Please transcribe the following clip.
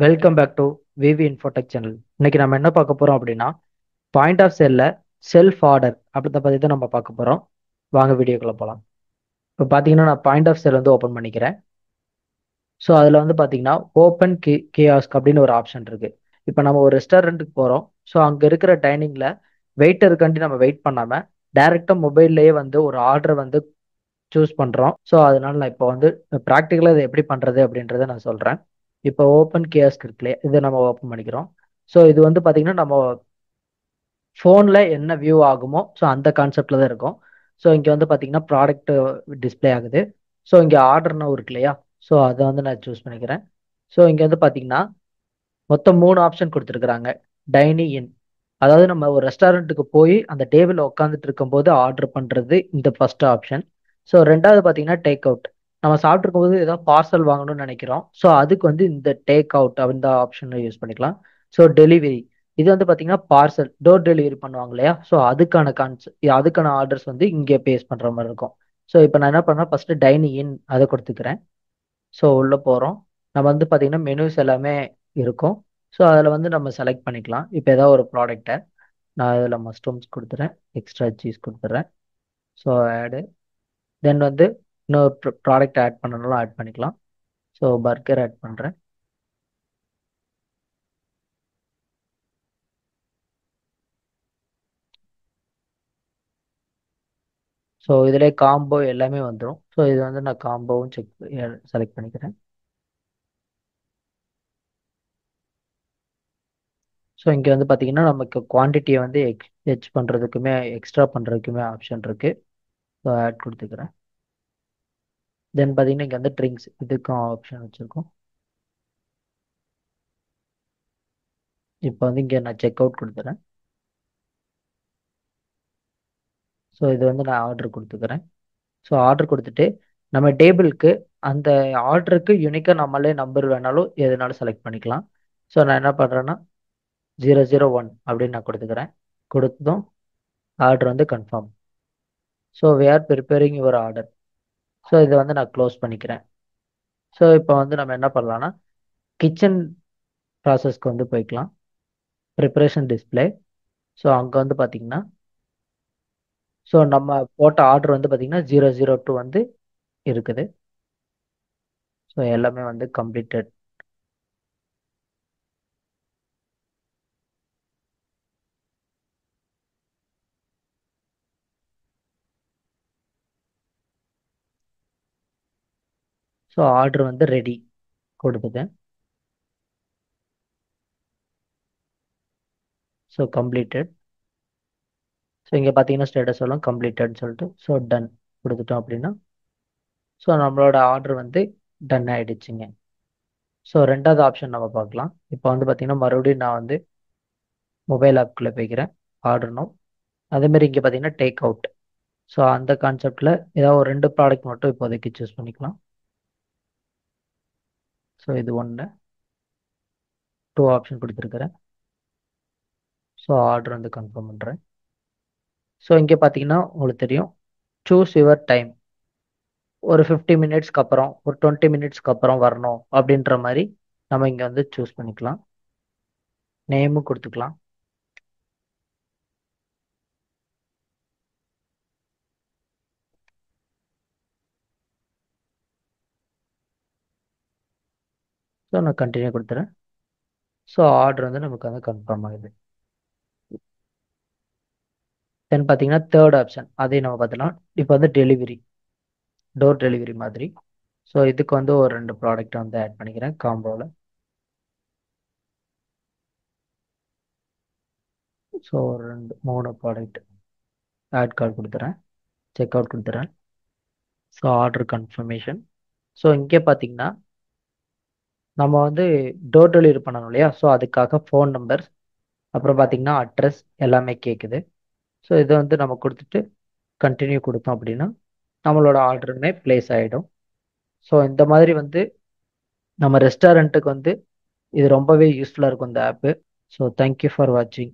Welcome back to VV Infotech channel. இன்னைக்கு நம்ம என்ன பார்க்க போறோம் அப்படின்னா, பாயிண்ட் ஆஃப் சேல்ல செல்ஃப் ஆர்டர் அப்படின்றத பத்தி தான் நம்ம பார்க்க போறோம். வாங்க வீடியோக்குள்ள போகலாம். இப்போ பார்த்தீங்கன்னா நான் பாயிண்ட் ஆஃப் சேல் வந்து ஓப்பன் பண்ணிக்கிறேன். ஸோ அதில் வந்து பார்த்தீங்கன்னா ஓப்பன் கியாஸ்க் அப்படின்னு ஒரு ஆப்ஷன் இருக்கு. இப்போ நம்ம ஒரு ரெஸ்டாரண்ட்டுக்கு போகிறோம். ஸோ அங்கே இருக்கிற டைனிங்கில் வெயிட்டருக்காண்டி நம்ம வெயிட் பண்ணாமல் டைரெக்டாக மொபைல்லையே வந்து ஒரு ஆர்டரை வந்து சூஸ் பண்ணுறோம். ஸோ அதனால நான் இப்போ வந்து ப்ராக்டிக்கலாக இதை எப்படி பண்ணுறது அப்படின்றத நான் சொல்கிறேன். இப்போ ஓப்பன் கியாஸ்க் இருக்குல்லையே, இதை நம்ம ஓப்பன் பண்ணிக்கிறோம். ஸோ இது வந்து பார்த்தீங்கன்னா நம்ம ஃபோனில் என்ன வியூ ஆகுமோ ஸோ அந்த கான்செப்டில் தான் இருக்கும். ஸோ இங்கே வந்து பார்த்தீங்கன்னா ப்ராடக்ட் டிஸ்ப்ளே ஆகுது. ஸோ இங்கே ஆர்டர்னு இருக்கு இல்லையா, ஸோ அதை வந்து நான் சூஸ் பண்ணிக்கிறேன். ஸோ இங்கே வந்து பார்த்தீங்கன்னா மொத்தம் 3 ஆப்ஷன் கொடுத்துருக்குறாங்க. டைனிங் இன், அதாவது நம்ம ஒரு ரெஸ்டாரண்ட்டுக்கு போய் அந்த டேபிளில் உட்காந்துட்டு இருக்கும்போது ஆர்டர் பண்ணுறது இந்த ஃபர்ஸ்ட் ஆப்ஷன். ஸோ ரெண்டாவது பார்த்தீங்கன்னா டேக் அவுட், நம்ம சாப்பிட்ருக்கும் போது ஏதாவது பார்சல் வாங்கணும்னு நினைக்கிறோம். ஸோ அதுக்கு வந்து இந்த டேக் அவுட் அந்த ஆப்ஷனை யூஸ் பண்ணிக்கலாம். ஸோ டெலிவரி, இது வந்து பார்த்தீங்கன்னா பார்சல் டோர் டெலிவரி பண்ணுவாங்க இல்லையா, ஸோ அதுக்கான ஆர்டர்ஸ் வந்து இங்கே பேஸ் பண்ணுற மாதிரி இருக்கும். ஸோ இப்போ நான் என்ன பண்ணேன், ஃபர்ஸ்ட் டைனிங் இன் அதை கொடுத்துக்கிறேன். ஸோ உள்ளே போகிறோம். நம்ம வந்து பார்த்தீங்கன்னா மெனுஸ் எல்லாமே இருக்கும். ஸோ அதில் வந்து நம்ம செலக்ட் பண்ணிக்கலாம். இப்போ ஏதாவது ஒரு ப்ராடக்டை நான் இதில் மஷ்ரூம்ஸ் கொடுத்துறேன், எக்ஸ்ட்ரா சீஸ் கொடுத்துட்றேன். ஸோ ஆடு, தென் வந்து இன்னொரு ப்ராடக்ட் ஆட் பண்ணனாலும் ஆட் பண்ணிக்கலாம். ஸோ பர்கர் ஆட் பண்ணுறேன். ஸோ இதிலே காம்போ எல்லாமே வந்துடும். ஸோ இது வந்து நான் காம்போவும் செலக்ட் பண்ணிக்கிறேன். ஸோ இங்கே வந்து பார்த்தீங்கன்னா நமக்கு குவான்டிட்டியை வந்து ஹெச் பண்ணுறதுக்குமே எக்ஸ்ட்ரா பண்ணுறதுக்குமே ஆப்ஷன் இருக்குது. ஸோ ஆட் கொடுத்துக்கிறேன். தென் பார்த்தீங்கன்னா இங்கே வந்து ட்ரிங்க்ஸ் இதுக்கும் ஆப்ஷன் வச்சுருக்கோம். இப்போ வந்து இங்கே நான் செக் அவுட் கொடுத்துறேன். ஸோ இது வந்து நான் ஆர்டர் கொடுத்துக்கிறேன். ஸோ ஆர்டர் கொடுத்துட்டு நம்ம டேபிளுக்கு அந்த ஆர்டருக்கு யூனிக்காக நம்மளே நம்பர் வேணாலும் எதுனாலும் செலக்ட் பண்ணிக்கலாம். ஸோ நான் என்ன பண்ணுறேன்னா 001 அப்படின்னு நான் கொடுத்துக்கிறேன். கொடுத்ததும் ஆர்டர் வந்து confirm. So we are preparing your order. So இதை வந்து நான் க்ளோஸ் பண்ணிக்கிறேன். ஸோ இப்போ வந்து நம்ம என்ன பண்ணலாம்னா கிச்சன் ப்ராசஸ்க்கு வந்து போய்க்கலாம். Preparation display. ஸோ அங்கே வந்து பார்த்தீங்கன்னா ஸோ நம்ம போட்ட ஆர்டர் வந்து பார்த்தீங்கன்னா 002 வந்து இருக்குது. ஸோ எல்லாமே வந்து கம்ப்ளீட்டட். ஸோ ஆர்டர் வந்து ரெடி கொடுத்துட்டேன். So completed. ஸோ இங்கே பார்த்தீங்கன்னா ஸ்டேட்டஸ் எல்லாம் கம்ப்ளீட்டட்னு சொல்லிட்டு ஸோ டன் கொடுத்துட்டோம் அப்படின்னா ஸோ நம்மளோட ஆர்டர் வந்து டன் ஆயிடுச்சுங்க. ஸோ ரெண்டாவது ஆப்ஷன் நம்ம பார்க்கலாம். இப்போ வந்து பார்த்தீங்கன்னா மறுபடியும் நான் வந்து மொபைல் ஆப்குள்ளே போய்க்கிறேன். ஆர்டர்னும் அதேமாரி இங்கே பார்த்தீங்கன்னா டேக் அவுட். ஸோ அந்த கான்செப்டில் ஏதாவது ஒரு 2 ப்ராடக்ட் மட்டும் இப்போதைக்கு சூஸ் பண்ணிக்கலாம். ஸோ இது ஒன்று 2 ஆப்ஷன் கொடுத்துருக்குறேன். ஸோ ஆர்டர் வந்து கன்ஃபார்ம் பண்ணுறேன். ஸோ இங்கே பார்த்தீங்கன்னா உங்களுக்கு தெரியும் சூஸ் யுவர் டைம், ஒரு 50 மினிட்ஸ்க்கு அப்புறம் ஒரு 20 மினிட்ஸ்க்கு அப்புறம் வரணும் அப்படின்ற மாதிரி நம்ம இங்கே வந்து சூஸ் பண்ணிக்கலாம். நேமும் கொடுத்துக்கலாம். ஸோ நான் கண்டினியூ கொடுத்துறேன். ஸோ ஆர்டர் வந்து நமக்கு வந்து கன்ஃபார்ம் ஆகுது. தென் பார்த்தீங்கன்னா தேர்ட் ஆப்ஷன் அதையும் நம்ம பார்த்தோம்னா இப்போ வந்து டெலிவரி, டோர் டெலிவரி மாதிரி. ஸோ இதுக்கு வந்து ஒரு 2 ப்ராடக்ட் வந்து ஆட் பண்ணிக்கிறேன் காம்போவில். ஸோ ஒரு 3 ப்ராடக்ட் ஆட் கார்டு கொடுத்துறேன், செக் அவுட் கொடுத்துறேன். So order confirmation. ஸோ இங்கே பார்த்தீங்கன்னா நம்ம வந்து டோர் டெலிவரி பண்ணணும் இல்லையா, ஸோ அதுக்காக ஃபோன் நம்பர் அப்புறம் பார்த்தீங்கன்னா அட்ரஸ் எல்லாமே கேட்குது. ஸோ இதை வந்து நம்ம கொடுத்துட்டு கண்டினியூ கொடுத்தோம் அப்படின்னா நம்மளோட ஆர்டருமே ப்ளேஸ் ஆகிடும். ஸோ இந்த மாதிரி வந்து நம்ம ரெஸ்டாரண்ட்டுக்கு வந்து இது ரொம்பவே யூஸ்ஃபுல்லாக இருக்கும் இந்த ஆப்பு. ஸோ தேங்க்யூ ஃபார் வாட்சிங்.